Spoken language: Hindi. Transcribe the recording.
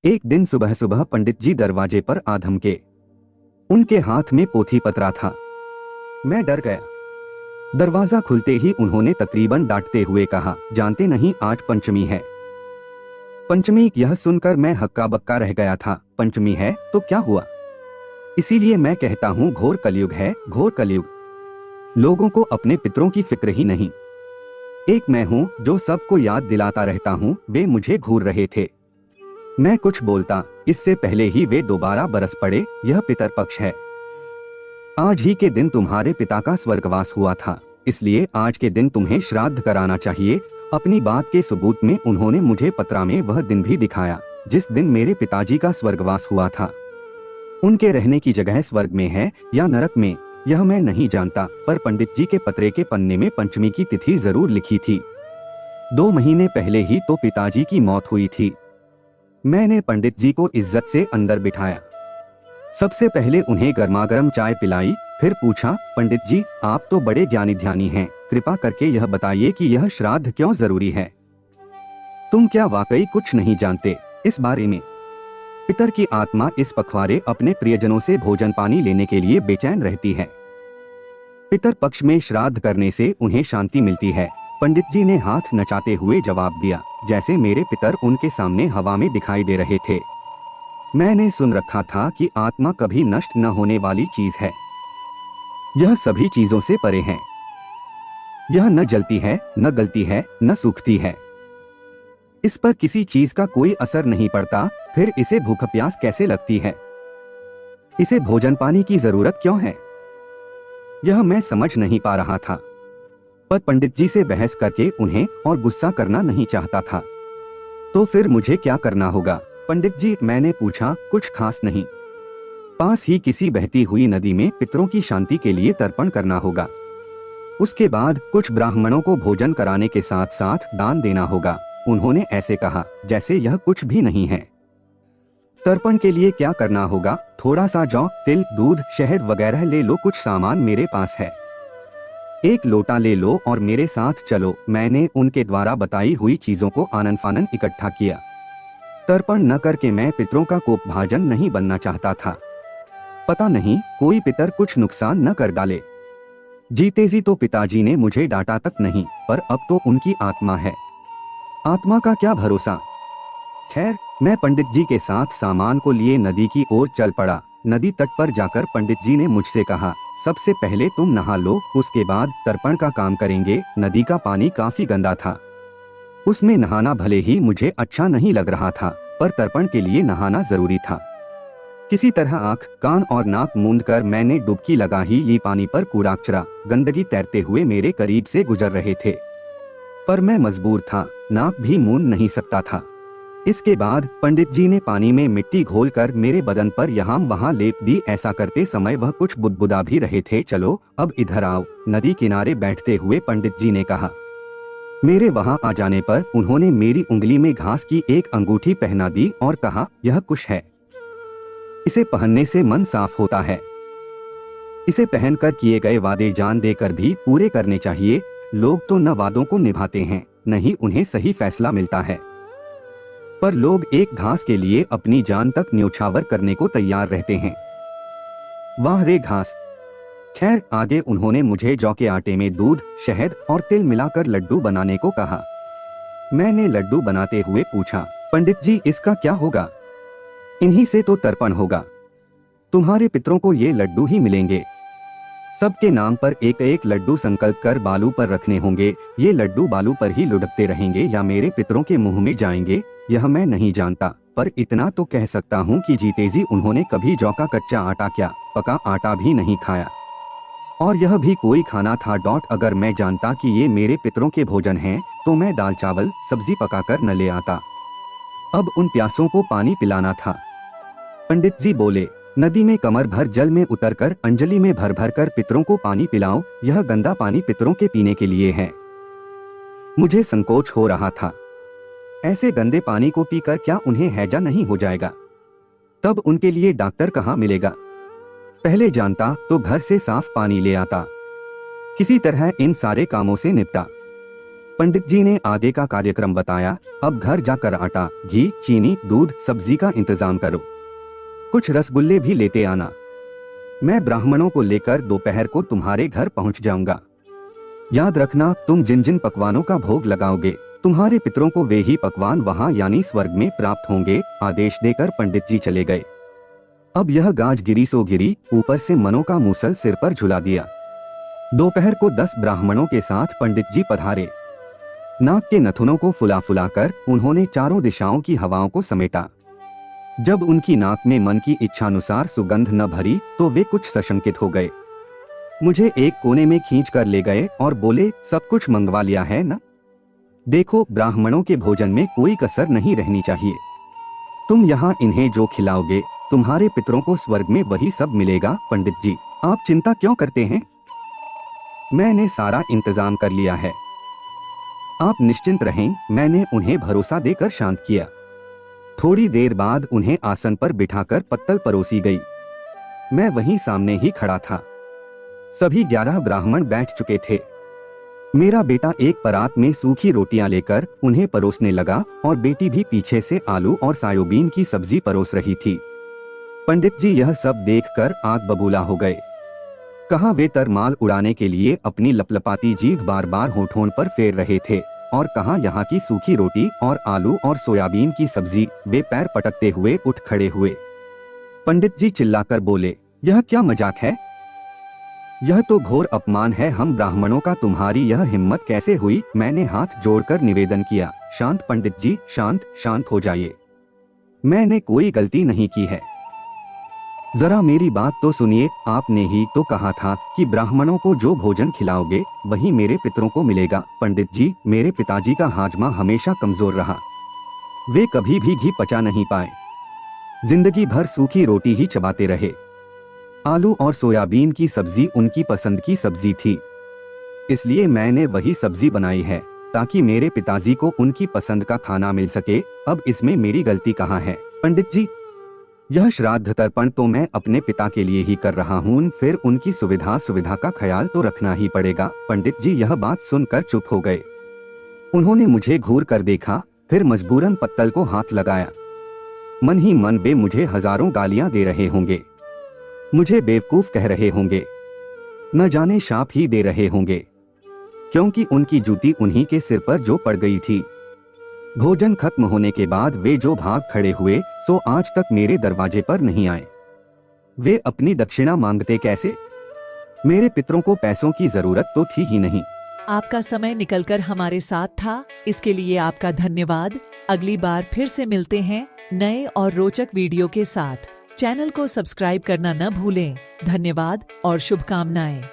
एक दिन सुबह सुबह पंडित जी दरवाजे पर आ धमके। उनके हाथ में पोथी पत्रा था। मैं डर गया। दरवाजा खुलते ही उन्होंने तकरीबन डांटते हुए कहा, जानते नहीं आज पंचमी है। पंचमी, यह सुनकर मैं हक्का बक्का रह गया था। पंचमी है तो क्या हुआ? इसीलिए मैं कहता हूँ घोर कलयुग है, घोर कलयुग। लोगों को अपने पितरों की फिक्र ही नहीं। एक मैं हूँ जो सबको याद दिलाता रहता हूँ, वे मुझे घूर रहे थे। मैं कुछ बोलता इससे पहले ही वे दोबारा बरस पड़े, यह पितर पक्ष है। आज ही के दिन तुम्हारे पिता का स्वर्गवास हुआ था, इसलिए आज के दिन तुम्हें श्राद्ध कराना चाहिए। अपनी बात के सबूत में उन्होंने मुझे पत्रा में वह दिन भी दिखाया जिस दिन मेरे पिताजी का स्वर्गवास हुआ था। उनके रहने की जगह स्वर्ग में है या नरक में यह मैं नहीं जानता, पर पंडित जी के पत्रे के पन्ने में पंचमी की तिथि जरूर लिखी थी। 2 महीने पहले ही तो पिताजी की मौत हुई थी। मैंने पंडित जी को इज्जत से अंदर बिठाया। सबसे पहले उन्हें गर्मागर्म चाय पिलाई, फिर पूछा, पंडित जी आप तो बड़े ज्ञानी ध्यानी हैं, कृपा करके यह बताइए कि यह श्राद्ध क्यों जरूरी है। तुम क्या वाकई कुछ नहीं जानते इस बारे में? पितर की आत्मा इस पखवाड़े अपने प्रियजनों से भोजन पानी लेने के लिए बेचैन रहती है। पितर पक्ष में श्राद्ध करने से उन्हें शांति मिलती है। पंडित जी ने हाथ नचाते हुए जवाब दिया, जैसे मेरे पितर उनके सामने हवा में दिखाई दे रहे थे। मैंने सुन रखा था कि आत्मा कभी नष्ट न होने वाली चीज है। यह सभी चीजों से परे है। यह न जलती है, न गलती है, न सूखती है। इस पर किसी चीज का कोई असर नहीं पड़ता, फिर इसे भूख प्यास कैसे लगती है? इसे भोजन पानी की जरूरत क्यों है? यह मैं समझ नहीं पा रहा था, पर पंडित जी से बहस करके उन्हें और गुस्सा करना नहीं चाहता था। तो फिर मुझे क्या करना होगा पंडित जी? मैंने पूछा। कुछ खास नहीं, पास ही किसी बहती हुई नदी में पितरों की शांति के लिए तर्पण करना होगा। उसके बाद कुछ ब्राह्मणों को भोजन कराने के साथ साथ दान देना होगा। उन्होंने ऐसे कहा जैसे यह कुछ भी नहीं है। तर्पण के लिए क्या करना होगा? थोड़ा सा जौ, तिल, दूध, शहद वगैरह ले लो, कुछ सामान मेरे पास है। एक लोटा ले लो और मेरे साथ चलो। मैंने उनके द्वारा बताई हुई चीजों को आनन फानन इकट्ठा किया। तर्पण न करके मैं पितरों का कोपभाजन नहीं बनना चाहता था। पता नहीं कोई पितर कुछ नुकसान न कर डाले। जीते जी तो पिताजी ने मुझे डांटा तक नहीं, पर अब तो उनकी आत्मा है। आत्मा का क्या भरोसा। खैर, मैं पंडित जी के साथ सामान को लिए नदी की ओर चल पड़ा। नदी तट पर जाकर पंडित जी ने मुझसे कहा, सबसे पहले तुम नहा लो, उसके बाद तर्पण का काम करेंगे। नदी का पानी काफी गंदा था। उसमें नहाना भले ही मुझे अच्छा नहीं लग रहा था, पर तर्पण के लिए नहाना जरूरी था। किसी तरह आंख, कान और नाक मूंदकर मैंने डुबकी लगा ही ये पानी पर कूड़ा कचरा, गंदगी तैरते हुए मेरे करीब से गुजर रहे थे, पर मैं मजबूर था, नाक भी मूंद नहीं सकता था। इसके बाद पंडित जी ने पानी में मिट्टी घोलकर मेरे बदन पर यहाँ वहाँ लेप दी। ऐसा करते समय वह कुछ बुदबुदा भी रहे थे। चलो अब इधर आओ, नदी किनारे बैठते हुए पंडित जी ने कहा। मेरे वहाँ आ जाने पर उन्होंने मेरी उंगली में घास की एक अंगूठी पहना दी और कहा, यह कुश है। इसे पहनने से मन साफ होता है। इसे पहनकर किए गए वादे जान देकर भी पूरे करने चाहिए। लोग तो न वादों को निभाते हैं, न ही उन्हें सही फैसला मिलता है, पर लोग एक घास के लिए अपनी जान तक न्योछावर करने को तैयार रहते हैं। वाह रे घास। खैर, आगे उन्होंने मुझे जौ के आटे में दूध, शहद और तिल मिलाकर लड्डू बनाने को कहा। मैंने लड्डू बनाते हुए पूछा, पंडित जी इसका क्या होगा? इन्हीं से तो तर्पण होगा। तुम्हारे पितरों को ये लड्डू ही मिलेंगे। सबके नाम पर एक एक लड्डू संकल्प कर बालू पर रखने होंगे। ये लड्डू बालू पर ही लुढ़कते रहेंगे या मेरे पितरों के मुंह में जाएंगे, यह मैं नहीं जानता, पर इतना तो कह सकता हूँ कि जीते जी उन्होंने कभी जौ का कच्चा आटा क्या पका आटा भी नहीं खाया, और यह भी कोई खाना था। अगर मैं जानता कि ये मेरे पितरों के भोजन हैं, तो मैं दाल चावल सब्जी पकाकर न ले आता। अब उन प्यासों को पानी पिलाना था। पंडित जी बोले, नदी में कमर भर जल में उतरकर अंजलि में भर भर कर पितरों को पानी पिलाओ। यह गंदा पानी पितरों के पीने के लिए है। मुझे संकोच हो रहा था। ऐसे गंदे पानी को पीकर क्या उन्हें हैजा नहीं हो जाएगा? तब उनके लिए डॉक्टर कहाँ मिलेगा? पहले जानता तो घर से साफ पानी ले आता। किसी तरह इन सारे कामों से निपटा। पंडित जी ने आगे का कार्यक्रम बताया। अब घर जाकर आटा, घी, चीनी, दूध, सब्जी का इंतजाम करो। कुछ रसगुल्ले भी लेते आना। मैं ब्राह्मणों को लेकर दोपहर को तुम्हारे घर पहुंच जाऊंगा। याद रखना, तुम जिन जिन पकवानों का भोग लगाओगे, तुम्हारे पितरों को वे ही पकवान वहां यानी स्वर्ग में प्राप्त होंगे। आदेश देकर पंडित जी चले गए। अब यह गाज गिरी सो गिरी, ऊपर से मनों का मूसल सिर पर झुला दिया। दोपहर को 10 ब्राह्मणों के साथ पंडित जी पधारे। नाक के नथुनों को फुला फुला कर उन्होंने चारों दिशाओं की हवाओं को समेटा। जब उनकी नाक में मन की इच्छानुसार सुगंध न भरी तो वे कुछ सशंकित हो गए। मुझे एक कोने में खींच कर ले गए और बोले, सब कुछ मंगवा लिया है ना? देखो, ब्राह्मणों के भोजन में कोई कसर नहीं रहनी चाहिए। तुम यहाँ इन्हें जो खिलाओगे, तुम्हारे पितरों को स्वर्ग में वही सब मिलेगा। पंडित जी, आप चिंता क्यों करते हैं? मैंने सारा इंतजाम कर लिया है, आप निश्चिंत रहें। मैंने उन्हें भरोसा देकर शांत किया। थोड़ी देर बाद उन्हें आसन पर बिठाकर पत्तल परोसी गई। मैं वहीं सामने ही खड़ा था। सभी 11 ब्राह्मण बैठ चुके थे। मेरा बेटा एक परात में सूखी रोटियां लेकर उन्हें परोसने लगा और बेटी भी पीछे से आलू और सोयाबीन की सब्जी परोस रही थी। पंडित जी यह सब देखकर आग बबूला हो गए। कहाँ वे तरमाल उड़ाने के लिए अपनी लपलपाती जीभ बार बार होठों पर फेर रहे थे और कहाँ यहाँ की सूखी रोटी और आलू और सोयाबीन की सब्जी। वे पैर पटकते हुए उठ खड़े हुए। पंडित जी चिल्लाकर बोले, यह क्या मजाक है? यह तो घोर अपमान है। हम ब्राह्मणों का तुम्हारी यह हिम्मत कैसे हुई? मैंने हाथ जोड़कर निवेदन किया, शांत पंडित जी, शांत शांत हो जाइए। मैंने कोई गलती नहीं की है। जरा मेरी बात तो सुनिए। आपने ही तो कहा था कि ब्राह्मणों को जो भोजन खिलाओगे वही मेरे पितरों को मिलेगा। पंडित जी, मेरे पिताजी का हाजमा हमेशा कमजोर रहा। वे कभी भी घी पचा नहीं पाए। जिंदगी भर सूखी रोटी ही चबाते रहे। आलू और सोयाबीन की सब्जी उनकी पसंद की सब्जी थी, इसलिए मैंने वही सब्जी बनाई है ताकि मेरे पिताजी को उनकी पसंद का खाना मिल सके। अब इसमें मेरी गलती कहाँ है? पंडित जी, यह श्राद्ध तर्पण तो मैं अपने पिता के लिए ही कर रहा हूँ, फिर उनकी सुविधा का ख्याल तो रखना ही पड़ेगा। पंडित जी यह बात सुनकर चुप हो गए। उन्होंने मुझे घूर कर देखा, फिर मजबूरन पत्तल को हाथ लगाया। मन ही मन वे मुझे हजारों गालियां दे रहे होंगे, मुझे बेवकूफ कह रहे होंगे, न जाने शाप ही दे रहे होंगे, क्योंकि उनकी जूती उन्हीं के सिर पर जो पड़ गई थी। भोजन खत्म होने के बाद वे जो भाग खड़े हुए सो आज तक मेरे दरवाजे पर नहीं आए। वे अपनी दक्षिणा मांगते कैसे? मेरे पितरों को पैसों की जरूरत तो थी ही नहीं। आपका समय निकलकर हमारे साथ था, इसके लिए आपका धन्यवाद। अगली बार फिर से मिलते हैं नए और रोचक वीडियो के साथ। चैनल को सब्सक्राइब करना न भूलें। धन्यवाद और शुभकामनाएं।